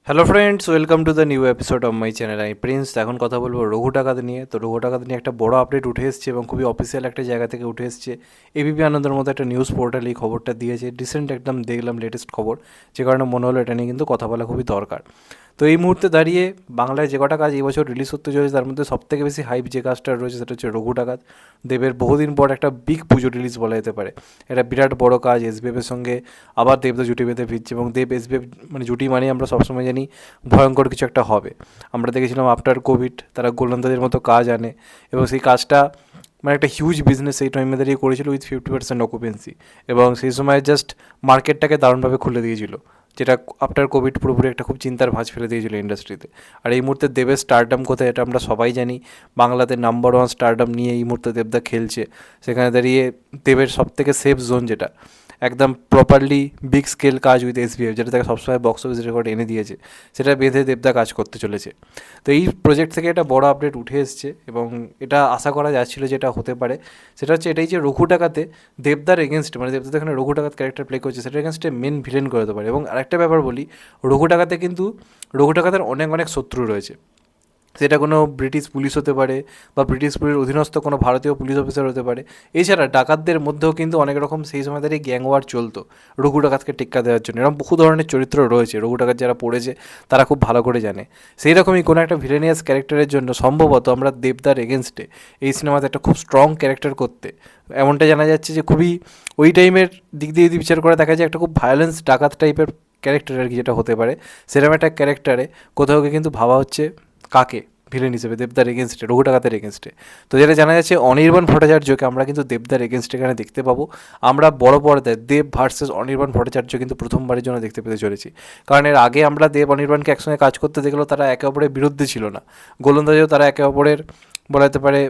Hello friends, welcome to the new episode of my channel. আমি Prince. এখন কথা বলবো রঘু ডাকাত নিয়ে। তো রঘু ডাকাত নিয়ে একটা বড় আপডেট উঠে এসেছে এবং খুবই অফিসিয়াল একটা জায়গা থেকে উঠে এসেছে। এবিপি আনন্দের মতো একটা নিউজ পোর্টাল এই খবরটা দিয়েছে। রিসেন্ট একদম দেখলাম লেটেস্ট খবর, যে কারণে মনে হলো এটা নিয়ে কিন্তু কথা বলা খুবই দরকার। তো এই মুহূর্তে দাঁড়িয়ে বাংলায় যে কটা কাজ এই বছর রিলিজ করতে চলেছে তার মধ্যে সবথেকে বেশি হাইপ যে কাজটা রয়েছে সেটা হচ্ছে রঘু ডাকাত। দেবের বহুদিন পর একটা বিগ পুজো রিলিজ বলা যেতে পারে। এটা বিরাট বড় কাজ। এসবিএফের সঙ্গে আবার দেবদা জুটি বেঁধে ফিরছে এবং দেব এসবিএফ মানে জুটি মানে আমরা সবসময় জানি ভয়ঙ্কর কিছু একটা হবে। আমরা দেখেছিলাম আফটার কোভিড তারা গোলন্দাজের মতো কাজ আনে এবং সেই কাজটা মানে একটা হিউজ বিজনেস সেই টাইমে দাঁড়িয়ে করেছিল উইথ 50% অকুপেন্সি, এবং সেই সময় জাস্ট মার্কেটটাকে দারুণভাবে খুলে দিয়েছিল, যেটা আফটার কোভিড পুরোপুরি একটা খুব চিন্তার ভাঁজ ফেলে দিয়েছিল ইন্ডাস্ট্রিতে। আর এই মুহূর্তে দেবের স্টারডাম কোথায় এটা আমরা সবাই জানি। বাংলাতে নাম্বার ওয়ান স্টারডাম নিয়ে এই মুহূর্তে দেবদা খেলছে। সেখানে দাঁড়িয়ে দেবের সবথেকে সেফ জোন যেটা একদম প্রপারলি বিগ স্কেল কাজ উইথ এসবিএফ, যেটা তাকে সবসময় বক্স অফিস রেকর্ড এনে দিয়েছে, সেটা বেঁধে দেবদা কাজ করতে চলেছে। তো এই প্রজেক্ট থেকে একটা বড় আপডেট উঠে এসছে এবং এটা আশা করা যাচ্ছিলো যেটা হতে পারে সেটা হচ্ছে এটাই যে রঘু ডাকাতে দেবদার এগেনস্টে, মানে দেবদা এখানে রঘু ডাকাত ক্যারেক্টার প্লে করছে, সেটার এগেনস্টে মেন ভিলেন করে দিতে পারে। এবং আরেকটা ব্যাপার বলি, রঘু ডাকাতে কিন্তু রঘু ডাকাতের অনেক অনেক শত্রু রয়েছে। সেটা কোনো ব্রিটিশ পুলিশ হতে পারে বা ব্রিটিশ পুলিশের অধীনস্থ কোনো ভারতীয় পুলিশ অফিসার হতে পারে। এছাড়া ডাকাতদের মধ্যেও কিন্তু অনেক রকম সেই সময় দাঁড়িয়ে গ্যাং ওয়ার চলতো রঘু ডাকাতকে টেক্কা দেওয়ার জন্য। এরকম বহু ধরনের চরিত্র রয়েছে, রঘু ডাকাত যারা পড়েছে তারা খুব ভালো করে জানে। সেই রকমই কোনো একটা ভিলেনিয়াস ক্যারেক্টারের জন্য সম্ভবত আমরা দেবদার এগেনস্টে এই সিনেমাতে একটা খুব স্ট্রং ক্যারেক্টার করতে, এমনটা জানা যাচ্ছে যে খুবই ওই টাইমের দিক দিয়ে যদি বিচার করে দেখা যায় একটা খুব ভায়োলেন্স ডাকাত টাইপের ক্যারেক্টার আর কি, যেটা হতে পারে সেরকম একটা ক্যারেক্টারে কোথাও কিন্তু ভাবা হচ্ছে কাকে ভিলেন হিসেবে দেবদার এগেনস্টে, রঘু ডাকাতের এগেনস্টে। তো যেটা জানা যাচ্ছে অনির্বাণ ভট্টাচার্যকে আমরা কিন্তু দেবদার এগেনস্টে এখানে দেখতে পাবো। আমরা বড় পর্দায় দেব ভার্সেস অনির্বাণ ভট্টাচার্য কিন্তু প্রথমবারের জন্য দেখতে পেতে চলেছি। কারণ এর আগে আমরা দেব অনির্বাণকে একসঙ্গে কাজ করতে দেখলেও তারা একে অপরের বিরুদ্ধে ছিল না। গোলন্দাজেও তারা একে অপরের বলা যেতে পারে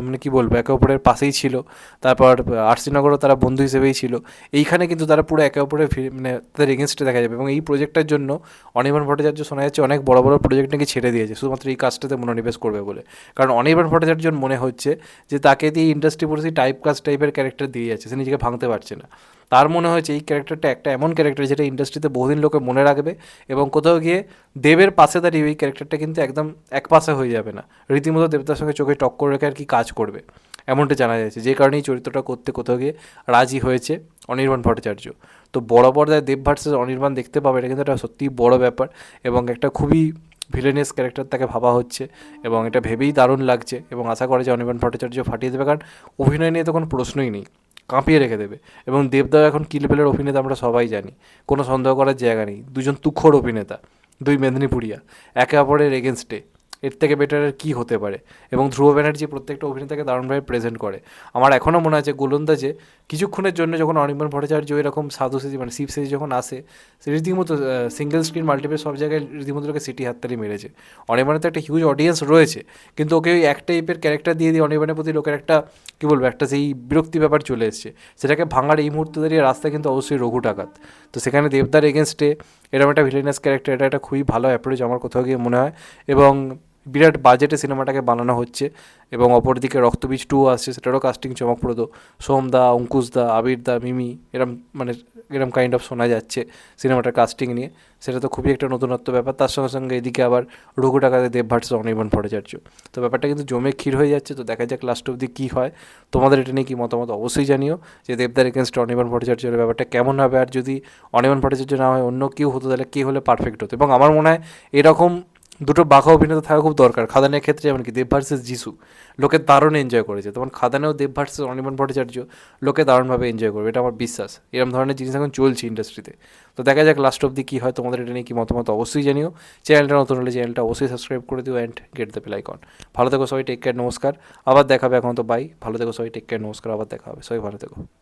মানে কী বলবো, একে অপরের পাশেই ছিল। তারপর আরসিনগরও তারা বন্ধু হিসেবেই ছিল। এইখানে কিন্তু তারা পুরো একে অপরের মানে তাদের এগেনস্টে দেখা যাবে। এবং এই প্রজেক্টটার জন্য অনির্বাণ ভট্টাচার্য শোনা যাচ্ছে অনেক বড় বড় প্রজেক্ট নাকি ছেড়ে দিয়েছে শুধুমাত্র এই কাজটাতে মনোনিবেশ করবে বলে। কারণ অনির্বাণ ভট্টাচার্যর মনে হচ্ছে যে তাকে দিয়ে ইন্ডাস্ট্রি পুরো সেই টাইপ কাস্ট টাইপের ক্যারেক্টার দিয়ে যাচ্ছে, সে নিজেকে ভাঙতে পারছে না। তার মনে হয়েছে এই ক্যারেক্টারটা একটা এমন ক্যারেক্টার যেটা ইন্ডাস্ট্রিতে বহুদিন লোকে মনে রাখবে এবং কোথাও গিয়ে দেবের পাশে দাঁড়িয়ে ওই ক্যারেক্টারটা কিন্তু একদম এক পাশে হয়ে যাবে না, রীতিমতো দেবতার সঙ্গে চোখে টক্কর রেখে আর কি কাজ করবে, এমনটা জানা যাচ্ছে। যে কারণে এই চরিত্রটা করতে কোথাও গিয়ে রাজি হয়েছে অনির্বাণ ভট্টাচার্য। তো বড় পর্দায় দেব ভার্সেস অনির্বাণ দেখতে পাবে, এটা কিন্তু একটা সত্যিই বড় ব্যাপার এবং একটা খুবই ভিলেনিয়াস ক্যারেক্টার তাকে ভাবা হচ্ছে এবং এটা ভেবেই দারুণ লাগছে। এবং আশা করে যে অনির্বাণ ভট্টাচার্য ফাটিয়ে দেবে, কারণ অভিনয় নিয়ে তো কোনো প্রশ্নই নেই, কাঁপিয়ে রেখে দেবে। এবং দেবদাও এখন কী লেভেলের অভিনেতা আমরা সবাই জানি, কোনো সন্দেহ করার জায়গা নেই। দুজন তুখোড় অভিনেতা, দুই মেদিনীপুরিয়া, একে অপরের এগেনস্টে, এর থেকে বেটার আর কী হতে পারে। এবং ধ্রুব ব্যানার্জি প্রত্যেকটা অভিনেতাকে দারুণভাবে প্রেজেন্ট করে। আমার এখনও মনে আছে গোলন্দাজে কিছুক্ষণের জন্য যখন অনির্বাণ ভট্টাচার্য এরকম সাধু সেজে মানে শিব সেজে যখন আসে, সে রীতিমতো সিঙ্গেল স্ক্রিন মাল্টিপ্লেক্স সব জায়গায় রীতিমতো লোকে সিটি হাততালি মেরেছে। অনির্বাণের তো একটা হিউজ অডিয়েন্স রয়েছে, কিন্তু ওকে ওই এক টাইপের ক্যারেক্টার দিয়ে দিয়ে অনির্বাণের প্রতি লোকের একটা কী বলবো একটা সেই বিরক্তি ব্যাপার চলে এসছে। সেটাকে ভাঙার এই মুহূর্তে দাঁড়িয়ে রাস্তায় কিন্তু অবশ্যই রঘু ডাকাত। তো সেখানে দেবদার এগেনস্টে এরকম একটা ভিলেনাস ক্যারেক্টার, এটা একটা খুবই ভালো অ্যাপ্রোচ আমার কোথাও গিয়ে মনে হয়। এবং বিরাট বাজেটে সিনেমাটাকে বানানো হচ্ছে। এবং অপরদিকে রক্তবীজ 2 আসছে, সেটারও কাস্টিং চমকপ্রদ। সোমদা, অঙ্কুশদা, আবিরদা, মিমি, এরম মানে এরম কাইন্ড অফ শোনা যাচ্ছে সিনেমাটার কাস্টিং নিয়ে। সেটা তো খুবই একটা নতুনত্ব ব্যাপার। তার সঙ্গে সঙ্গে এদিকে আবার রঘু ডাকাতে দেব ভার্সেস অনির্বাণ ভট্টাচার্য। তো ব্যাপারটা কিন্তু জমে ক্ষীর হয়ে যাচ্ছে। তো দেখা যাক লাস্ট অবধি কী হয়। তোমাদের এটা নিয়ে কী মতামত অবশ্যই জানিও, যে দেবদার এগেনস্ট অনির্বাণ ভট্টাচার্যের ব্যাপারটা কেমন হবে। আর যদি অনির্বাণ ভট্টাচার্য না হয় অন্য কেউ হতো তাহলে কে হলে পারফেক্ট হতো। এবং আমার মনে হয় এরকম দুটো বাঘা অভিনেতা থাকা খুব দরকার। খাদানের ক্ষেত্রে যেমন কি দেব ভার্সেস যিশু লোকে দারুণ এনজয় করেছে, তখন খাদানেও দেব ভার্সেস অনির্বাণ ভট্টাচার্য লোকে দারুণভাবে এনজয় করবে, এটা আমার বিশ্বাস। এরকম ধরনের জিনিস এখন চলছে ইন্ডাস্ট্রিতে। তো দেখা যাক লাস্ট অবধি কী হয়। তোমাদের এটা নিয়ে কী মতামত অবশ্যই জানিও। চ্যানেলটা নতুন হলে চ্যানেলটা অবশ্যই সাবস্ক্রাইব করে দিও and get the bell icon. ভালো থেকো সবাই, টেক কেয়ার, নমস্কার। আবার দেখা হবে, এখন তো বাই। ভালো থেকো সবাই, টেক কেয়ার, নমস্কার। আবার দেখা হবে, সবাই ভালো থেকো।